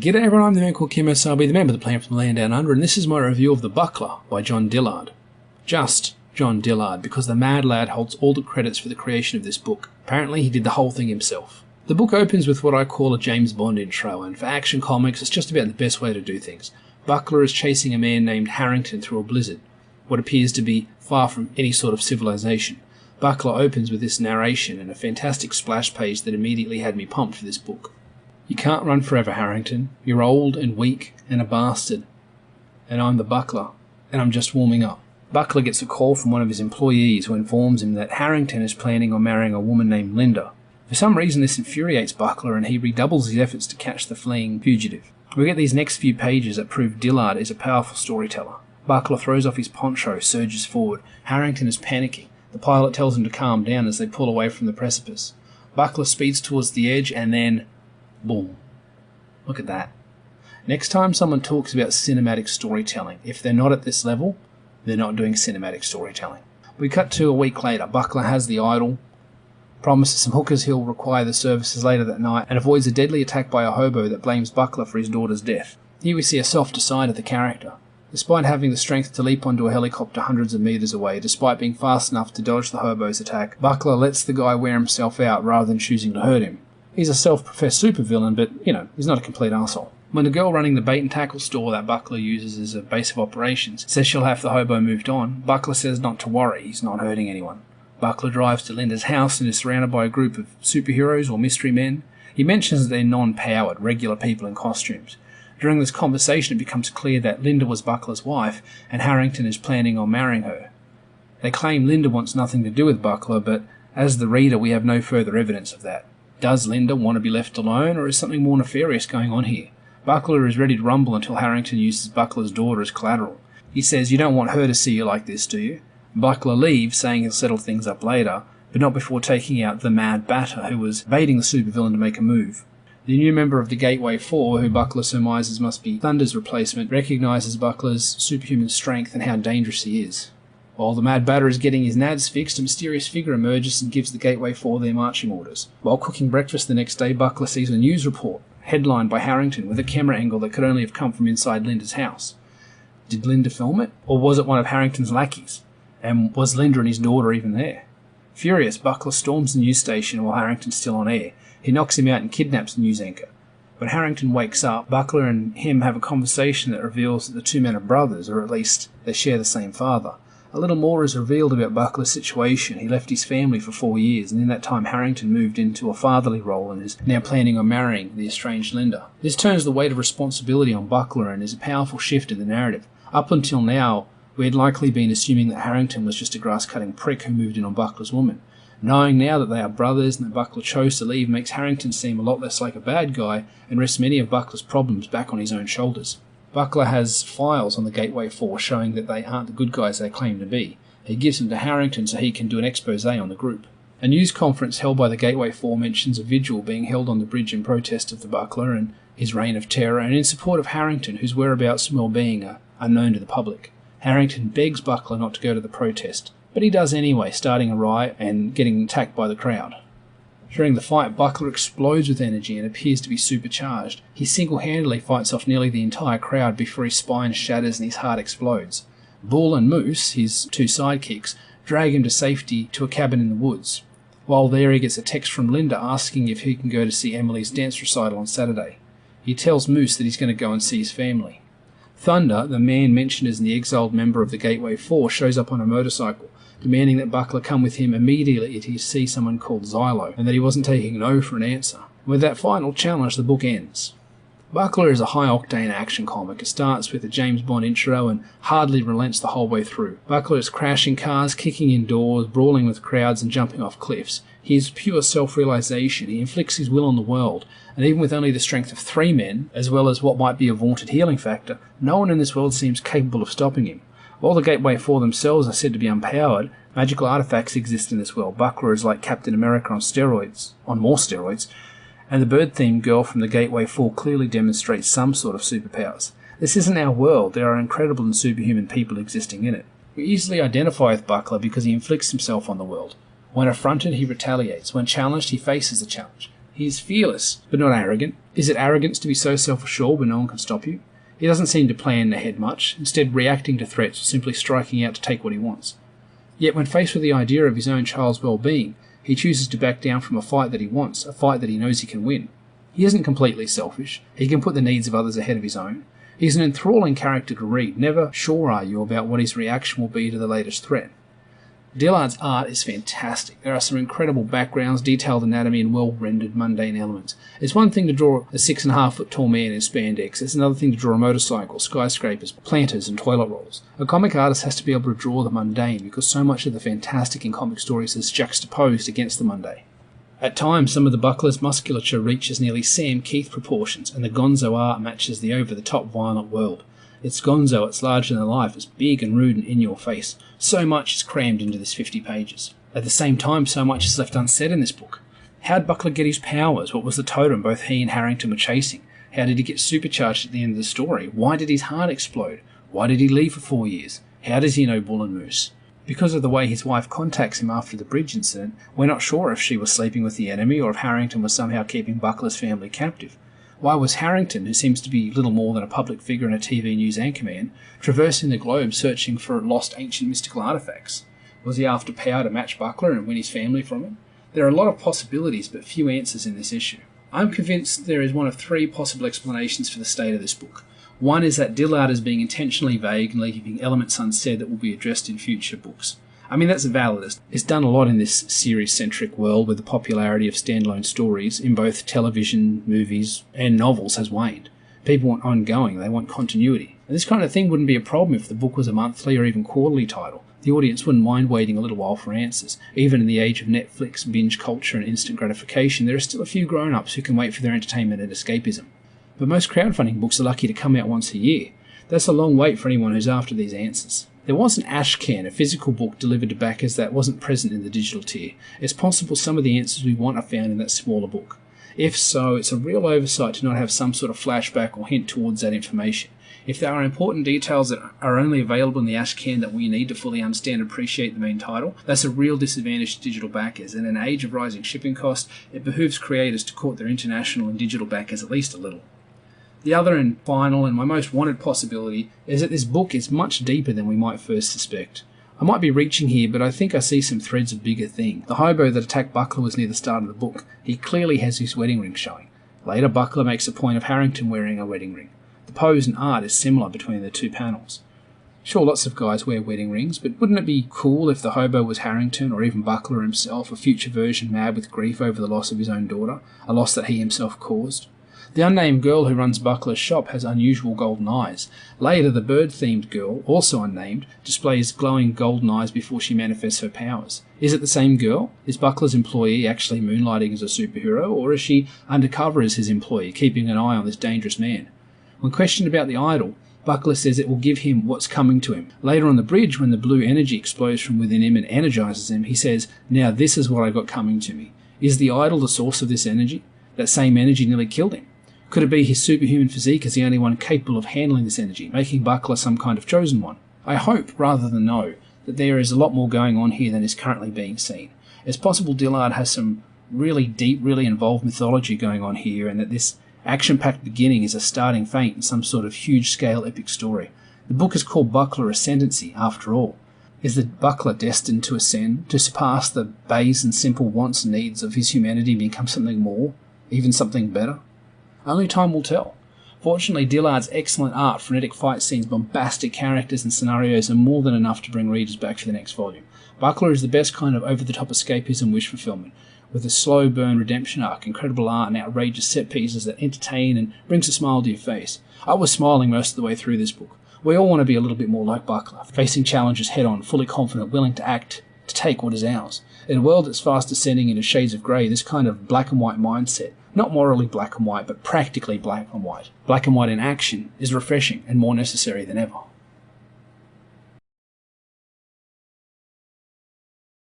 G'day everyone, I'm the man called Kemosabe, the member of the plan from the land down under, and this is my review of The Buckler by John Dillard. Just John Dillard, because the mad lad holds all the credits for the creation of this book. Apparently he did the whole thing himself. The book opens with what I call a James Bond intro, and for action comics it's just about the best way to do things. Buckler is chasing a man named Harrington through a blizzard, what appears to be far from any sort of civilization. Buckler opens with this narration and a fantastic splash page that immediately had me pumped for this book. You can't run forever, Harrington. You're old and weak and a bastard. And I'm the Buckler, and I'm just warming up. Buckler gets a call from one of his employees who informs him that Harrington is planning on marrying a woman named Linda. For some reason this infuriates Buckler and he redoubles his efforts to catch the fleeing fugitive. We get these next few pages that prove Dillard is a powerful storyteller. Buckler throws off his poncho, surges forward. Harrington is panicking. The pilot tells him to calm down as they pull away from the precipice. Buckler speeds towards the edge and then boom. Look at that. Next time someone talks about cinematic storytelling, if they're not at this level, they're not doing cinematic storytelling. We cut to a week later. Buckler has the idol, promises some hookers he'll require the services later that night, and avoids a deadly attack by a hobo that blames Buckler for his daughter's death. Here we see a softer side of the character. Despite having the strength to leap onto a helicopter hundreds of meters away, despite being fast enough to dodge the hobo's attack, Buckler lets the guy wear himself out rather than choosing to hurt him. He's a self-professed supervillain, but, he's not a complete arsehole. When the girl running the bait and tackle store that Buckler uses as a base of operations says she'll have the hobo moved on, Buckler says not to worry, he's not hurting anyone. Buckler drives to Linda's house and is surrounded by a group of superheroes or mystery men. He mentions that they're non-powered, regular people in costumes. During this conversation it becomes clear that Linda was Buckler's wife and Harrington is planning on marrying her. They claim Linda wants nothing to do with Buckler, but as the reader we have no further evidence of that. Does Linda want to be left alone, or is something more nefarious going on here? Buckler is ready to rumble until Harrington uses Buckler's daughter as collateral. He says, "You don't want her to see you like this, do you?" Buckler leaves, saying he'll settle things up later, but not before taking out the Mad Batter, who was baiting the supervillain to make a move. The new member of the Gateway 4, who Buckler surmises must be Thunder's replacement, recognizes Buckler's superhuman strength and how dangerous he is. While the Mad Batter is getting his nads fixed, a mysterious figure emerges and gives the Gateway 4 their marching orders. While cooking breakfast the next day, Buckler sees a news report, headlined by Harrington, with a camera angle that could only have come from inside Linda's house. Did Linda film it? Or was it one of Harrington's lackeys? And was Linda and his daughter even there? Furious, Buckler storms the news station while Harrington's still on air. He knocks him out and kidnaps the news anchor. When Harrington wakes up, Buckler and him have a conversation that reveals that the two men are brothers, or at least they share the same father. A little more is revealed about Buckler's situation. He left his family for 4 years, and in that time Harrington moved into a fatherly role and is now planning on marrying the estranged Linda. This turns the weight of responsibility on Buckler and is a powerful shift in the narrative. Up until now, we had likely been assuming that Harrington was just a grass-cutting prick who moved in on Buckler's woman. Knowing now that they are brothers and that Buckler chose to leave makes Harrington seem a lot less like a bad guy and rests many of Buckler's problems back on his own shoulders. Buckler has files on the Gateway 4 showing that they aren't the good guys they claim to be. He gives them to Harrington so he can do an expose on the group. A news conference held by the Gateway 4 mentions a vigil being held on the bridge in protest of the Buckler and his reign of terror, and in support of Harrington, whose whereabouts and well-being are unknown to the public. Harrington begs Buckler not to go to the protest, but he does anyway, starting a riot and getting attacked by the crowd. During the fight, Buckler explodes with energy and appears to be supercharged. He single-handedly fights off nearly the entire crowd before his spine shatters and his heart explodes. Bull and Moose, his two sidekicks, drag him to safety to a cabin in the woods. While there, he gets a text from Linda asking if he can go to see Emily's dance recital on Saturday. He tells Moose that he's going to go and see his family. Thunder, the man mentioned as the exiled member of the Gateway 4, shows up on a motorcycle, demanding that Buckler come with him immediately to see someone called Xylo, and that he wasn't taking no for an answer. With that final challenge, the book ends. Buckler is a high-octane action comic. It starts with a James Bond intro and hardly relents the whole way through. Buckler is crashing cars, kicking in doors, brawling with crowds and jumping off cliffs. He is pure self-realization. He inflicts his will on the world, and even with only the strength of 3 men, as well as what might be a vaunted healing factor, no one in this world seems capable of stopping him. While the Gateway 4 themselves are said to be unpowered, magical artifacts exist in this world. Buckler is like Captain America on more steroids, and the bird-themed girl from the Gateway 4 clearly demonstrates some sort of superpowers. This isn't our world. There are incredible and superhuman people existing in it. We easily identify with Buckler because he inflicts himself on the world. When affronted, he retaliates. When challenged, he faces the challenge. He is fearless, but not arrogant. Is it arrogance to be so self-assured when no one can stop you? He doesn't seem to plan ahead much, instead reacting to threats or simply striking out to take what he wants. Yet when faced with the idea of his own child's well-being, he chooses to back down from a fight that he wants, a fight that he knows he can win. He isn't completely selfish. He can put the needs of others ahead of his own. He's an enthralling character to read. Never sure are you about what his reaction will be to the latest threat. Dillard's art is fantastic. There are some incredible backgrounds, detailed anatomy, and well-rendered mundane elements. It's one thing to draw a 6.5-foot tall man in spandex. It's another thing to draw a motorcycle, skyscrapers, planters, and toilet rolls. A comic artist has to be able to draw the mundane because so much of the fantastic in comic stories is juxtaposed against the mundane. At times, some of the Buckler's musculature reaches nearly Sam Keith proportions, and the gonzo art matches the over-the-top violent world. It's gonzo, it's larger than life, it's big and rude and in your face. So much is crammed into this 50 pages. At the same time, so much is left unsaid in this book. How did Buckler get his powers? What was the totem both he and Harrington were chasing? How did he get supercharged at the end of the story? Why did his heart explode? Why did he leave for 4 years? How does he know Bull and Moose? Because of the way his wife contacts him after the bridge incident, we're not sure if she was sleeping with the enemy or if Harrington was somehow keeping Buckler's family captive. Why was Harrington, who seems to be little more than a public figure and a TV news anchorman, traversing the globe searching for lost ancient mystical artifacts? Was he after power to match Buckler and win his family from him? There are a lot of possibilities, but few answers in this issue. I'm convinced there is one of 3 possible explanations for the state of this book. One is that Dillard is being intentionally vague and leaving elements unsaid that will be addressed in future books. I mean, that's valid. It's done a lot in this series-centric world where the popularity of standalone stories in both television, movies, and novels has waned. People want ongoing, they want continuity. And this kind of thing wouldn't be a problem if the book was a monthly or even quarterly title. The audience wouldn't mind waiting a little while for answers. Even in the age of Netflix, binge culture, and instant gratification, there are still a few grown-ups who can wait for their entertainment and escapism. But most crowdfunding books are lucky to come out once a year. That's a long wait for anyone who's after these answers. There was an ashcan, a physical book delivered to backers that wasn't present in the digital tier. It's possible some of the answers we want are found in that smaller book. If so, it's a real oversight to not have some sort of flashback or hint towards that information. If there are important details that are only available in the ashcan that we need to fully understand and appreciate the main title, that's a real disadvantage to digital backers. In an age of rising shipping costs, it behooves creators to court their international and digital backers at least a little. The other and final and my most wanted possibility is that this book is much deeper than we might first suspect. I might be reaching here, but I think I see some threads of bigger thing. The hobo that attacked Buckler was near the start of the book. He clearly has his wedding ring showing. Later, Buckler makes a point of Harrington wearing a wedding ring. The pose and art is similar between the 2 panels. Sure, lots of guys wear wedding rings, but wouldn't it be cool if the hobo was Harrington or even Buckler himself, a future version mad with grief over the loss of his own daughter, a loss that he himself caused? The unnamed girl who runs Buckler's shop has unusual golden eyes. Later, the bird-themed girl, also unnamed, displays glowing golden eyes before she manifests her powers. Is it the same girl? Is Buckler's employee actually moonlighting as a superhero, or is she undercover as his employee, keeping an eye on this dangerous man? When questioned about the idol, Buckler says it will give him what's coming to him. Later on the bridge, when the blue energy explodes from within him and energizes him, he says, "Now this is what I got coming to me." Is the idol the source of this energy? That same energy nearly killed him. Could it be his superhuman physique as the only one capable of handling this energy, making Buckler some kind of chosen one? I hope, rather than know, that there is a lot more going on here than is currently being seen. It's possible Dillard has some really deep, really involved mythology going on here, and that this action-packed beginning is a starting feint in some sort of huge-scale epic story. The book is called Buckler Ascendancy, after all. Is the Buckler destined to ascend, to surpass the base and simple wants and needs of his humanity and become something more, even something better? Only time will tell. Fortunately, Dillard's excellent art, frenetic fight scenes, bombastic characters and scenarios are more than enough to bring readers back for the next volume. Buckler is the best kind of over-the-top escapism wish fulfillment, with a slow burn redemption arc, incredible art and outrageous set pieces that entertain and brings a smile to your face. I was smiling most of the way through this book. We all want to be a little bit more like Buckler, facing challenges head-on, fully confident, willing to act, to take what is ours. In a world that's fast descending into shades of grey, this kind of black and white mindset, not morally black and white, but practically black and white in action, is refreshing and more necessary than ever.